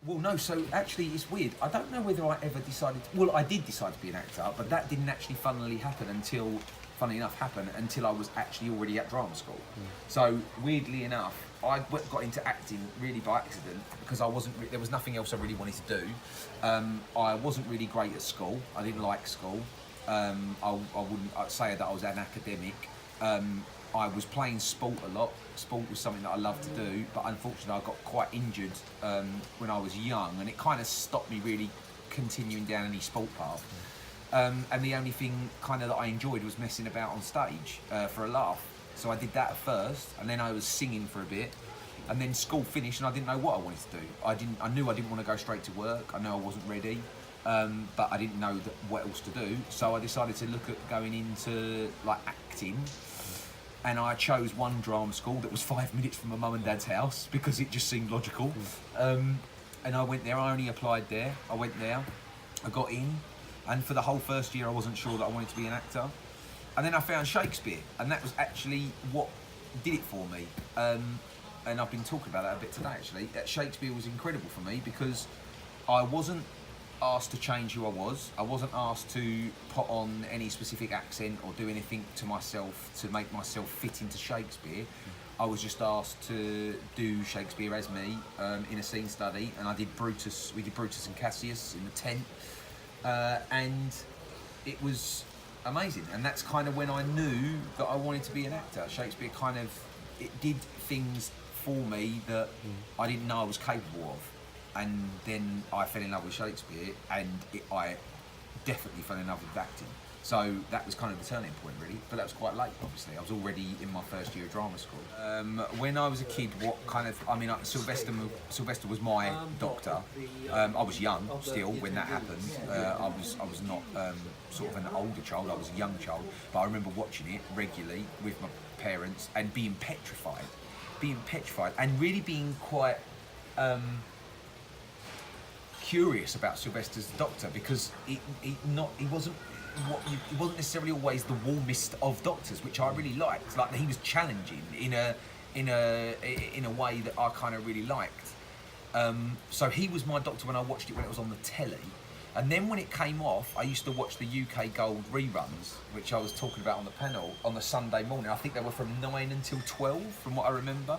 Well, no, so actually it's weird. I don't know whether I ever decided... Well, I did decide to be an actor, but that didn't actually funnily happen until I was actually already at drama school. So, weirdly enough, I got into acting really by accident because there was nothing else I really wanted to do. I wasn't really great at school. I didn't like school. I'd say that I was an academic. I was playing sport a lot. Sport was something that I loved to do, but unfortunately I got quite injured when I was young, and it kind of stopped me really continuing down any sport path. And the only thing kind of that I enjoyed was messing about on stage for a laugh. So I did that at first, and then I was singing for a bit, and then school finished and I didn't know what I wanted to do. I knew I didn't want to go straight to work. I knew I wasn't ready, but I didn't know what else to do. So I decided to look at going into like acting. And I chose one drama school that was 5 minutes from my mum and dad's house because it just seemed logical. And I went there, I only applied there. I went there, I got in, and for the whole first year I wasn't sure that I wanted to be an actor. And then I found Shakespeare, and that was actually what did it for me. And I've been talking about that a bit today actually. Shakespeare was incredible for me because I wasn't asked to change who I was. I wasn't asked to put on any specific accent or do anything to myself to make myself fit into Shakespeare. I was just asked to do Shakespeare as me in a scene study, and I did Brutus. We did Brutus and Cassius in the tent, and it was amazing. And that's kind of when I knew that I wanted to be an actor. Shakespeare it did things for me that I didn't know I was capable of. And then I fell in love with Shakespeare, and I definitely fell in love with acting. So that was kind of the turning point, really. But that was quite late, obviously. I was already in my first year of drama school. When I was a kid, Sylvester was my doctor. I was young still when that happened. I was not sort of an older child. I was a young child. But I remember watching it regularly with my parents and being petrified, and really being quite curious about Sylvester's doctor, because he wasn't necessarily always the warmest of doctors, which I really liked. Like, he was challenging in a way that I kind of really liked. So he was my doctor when I watched it when it was on the telly, and then when it came off, I used to watch the UKGold reruns, which I was talking about on the panel on the Sunday morning. I think they were from 9 until 12, from what I remember.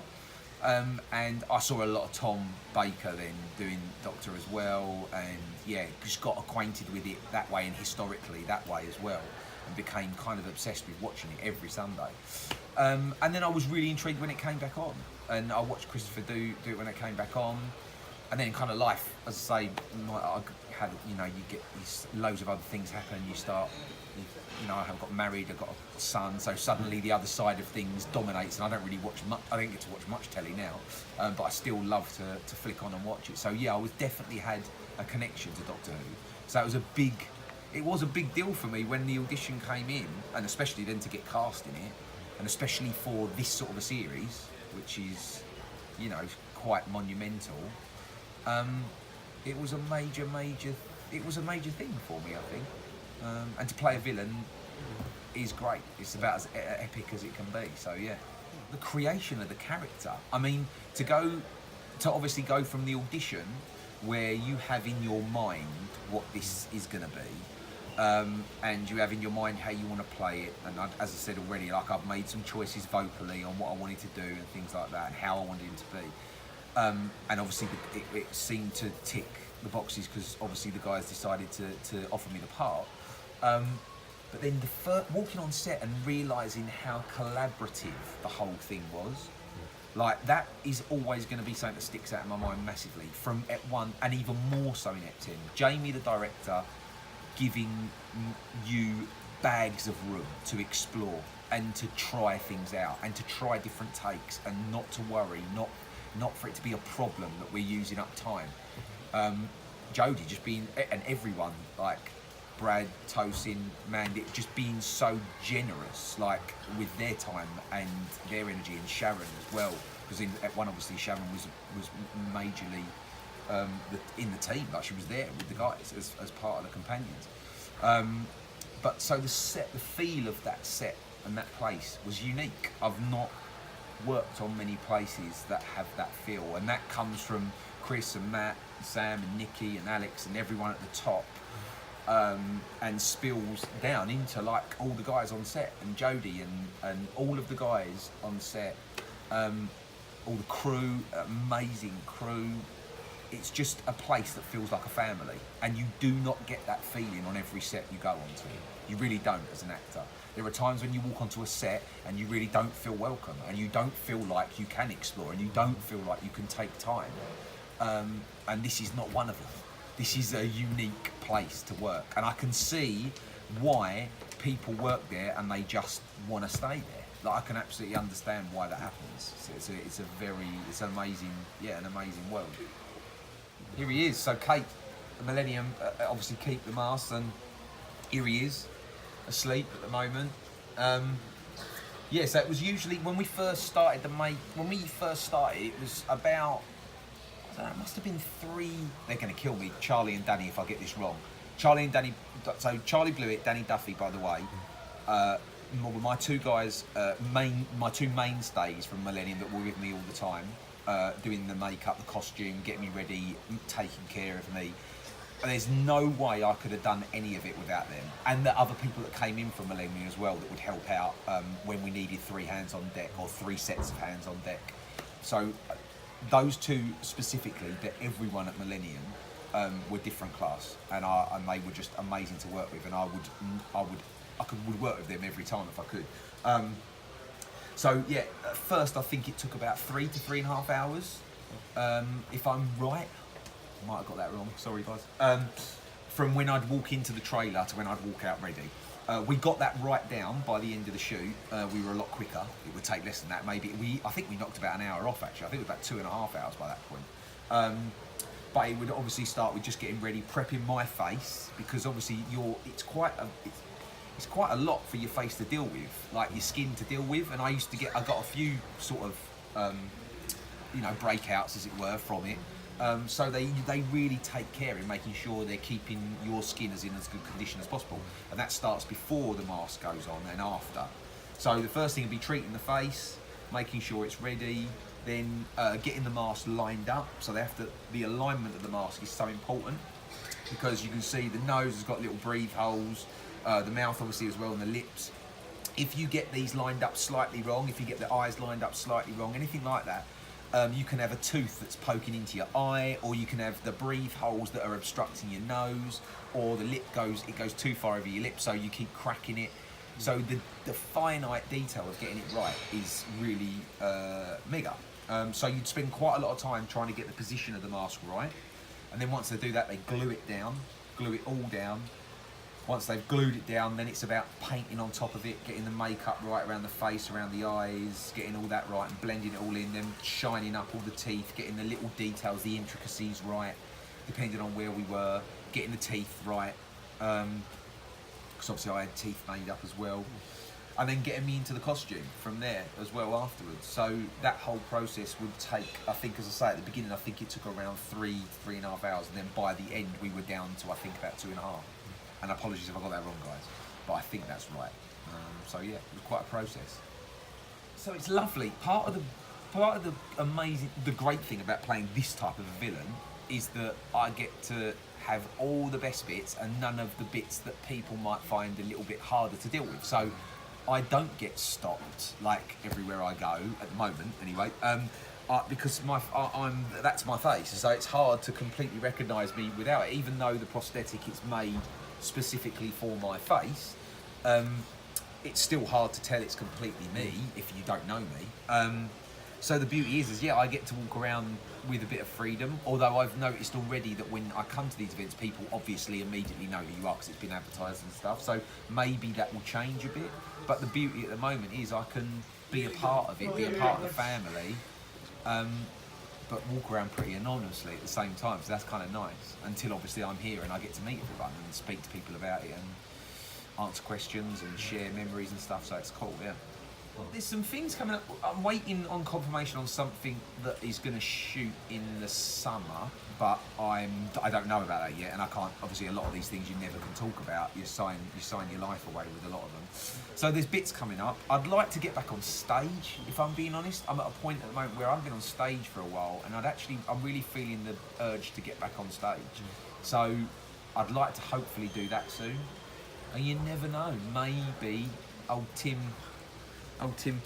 And I saw a lot of Tom Baker then doing Doctor as well, and yeah, just got acquainted with it that way, and historically that way as well, and became kind of obsessed with watching it every Sunday. And then I was really intrigued when it came back on, and I watched Christopher do it when it came back on, and then kind of life, as I say, I had, you get these loads of other things happen. You start, I have got married, I've got a son, so suddenly the other side of things dominates, and I don't really watch much. I don't get to watch much telly now, but I still love to flick on and watch it. So yeah, I was definitely had a connection to Doctor Who. So it was a big deal for me when the audition came in, and especially then to get cast in it, and especially for this sort of a series, which is, quite monumental. It was a major thing for me, I think. And to play a villain is great. It's about as epic as it can be. So yeah, the creation of the character. I mean, to obviously go from the audition where you have in your mind what this is going to be, and you have in your mind how you want to play it. And as I said already, like, I've made some choices vocally on what I wanted to do and things like that, and how I wanted it to be. And obviously it seemed to tick the boxes because obviously the guys decided to offer me the part. But then walking on set and realising how collaborative the whole thing was, like, that is always going to be something that sticks out in my mind massively. From Ep1, and even more so in Ep10, Jamie the director giving you bags of room to explore and to try things out and to try different takes, and not to worry, not for it to be a problem that we're using up time. Jodie just being, and everyone, like Brad, Tosin, Mandy, just being so generous, like, with their time and their energy, and Sharon as well, because at one, obviously Sharon was majorly in the team, like, she was there with the guys as part of the companions. But so the feel of that set and that place was unique. I've not worked on many places that have that feel, and that comes from Chris and Matt Sam and Nikki and Alex and everyone at the top, and spills down into like all the guys on set and Jodie and all of the guys on set, all the crew, amazing crew. It's just a place that feels like a family, and you do not get that feeling on every set you go onto. You really don't as an actor. There are times when you walk onto a set and you really don't feel welcome, and you don't feel like you can explore, and you don't feel like you can take time. And this is not one of them. This is a unique place to work, and I can see why people work there and they just want to stay there. Like, I can absolutely understand why that happens. So it's an amazing, yeah, an amazing world. Here he is. So Kate, Millennium, obviously keep the mask, and here he is, asleep at the moment. Yeah, so it was usually when we first started it was about, I don't know, it must have been 3. They're going to kill me, Charlie and Danny, if I get this wrong. Charlie and Danny. So Charlie Blewett, Danny Duffy, by the way. My two guys, my two mainstays from Millennium that were with me all the time, doing the makeup, the costume, getting me ready, taking care of me. And there's no way I could have done any of it without them. And the other people that came in from Millennium as well that would help out when we needed 3 hands on deck or 3 sets of hands on deck. So those two specifically, but everyone at Millennium were different class, and they were just amazing to work with, and I would work with them every time if I could. So yeah, at first I think it took about 3 to 3.5 hours, if I'm right. I might have got that wrong, sorry guys. From when I'd walk into the trailer to when I'd walk out ready. We got that right down by the end of the shoot. We were a lot quicker. It would take less than that. I think we knocked about an hour off actually. I think it was about 2.5 hours by that point. But it would obviously start with just getting ready, prepping my face, because obviously it's quite a lot for your face to deal with, like your skin to deal with. And I got a few sort of, breakouts as it were from it. So they really take care in making sure they're keeping your skin in as good condition as possible, and that starts before the mask goes on and after. So the first thing would be treating the face, making sure it's ready, then getting the mask lined up. So the alignment of the mask is so important, because you can see the nose has got little breathe holes, the mouth obviously as well, and the lips. If you get these lined up slightly wrong, if you get the eyes lined up slightly wrong, anything like that, you can have a tooth that's poking into your eye, or you can have the breathe holes that are obstructing your nose, or the lip goes too far over your lip, so you keep cracking it. So the finite detail of getting it right is really mega. So you'd spend quite a lot of time trying to get the position of the mask right, and then once they do that, they glue it all down. Once they've glued it down, then it's about painting on top of it, getting the makeup right around the face, around the eyes, getting all that right and blending it all in, then shining up all the teeth, getting the little details, the intricacies right, depending on where we were, getting the teeth right, because obviously I had teeth made up as well, and then getting me into the costume from there as well afterwards. So that whole process would take, I think, as I say, at the beginning, I think it took around 3.5 hours, and then by the end we were down to, I think, about 2.5. And apologies if I got that wrong, guys, but I think that's right. So yeah, it was quite a process. So it's lovely. Part of the great thing about playing this type of a villain is that I get to have all the best bits and none of the bits that people might find a little bit harder to deal with. So I don't get stopped like everywhere I go at the moment, anyway. Because that's my face, so it's hard to completely recognise me without it, even though the prosthetic is made specifically for my face. It's still hard to tell it's completely me if you don't know me. So the beauty is yeah, I get to walk around with a bit of freedom, although I've noticed already that when I come to these events, people obviously immediately know who you are because it's been advertised and stuff, so maybe that will change a bit. But the beauty at the moment is I can be a part of it, be a part of the family, but walk around pretty anonymously at the same time, so that's kind of nice, until obviously I'm here and I get to meet everyone and speak to people about it and answer questions and share memories and stuff, so it's cool, yeah. There's some things coming up. I'm waiting on confirmation on something that is going to shoot in the summer, but I don't know about that yet, and I can't. Obviously, a lot of these things you never can talk about. You sign your life away with a lot of them. So there's bits coming up. I'd like to get back on stage. If I'm being honest, I'm at a point at the moment where I've been on stage for a while, and I'm really feeling the urge to get back on stage. So I'd like to hopefully do that soon. And you never know. Maybe old Tim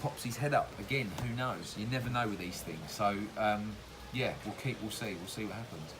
pops his head up again. Who knows? You never know with these things. So yeah, we'll see what happens.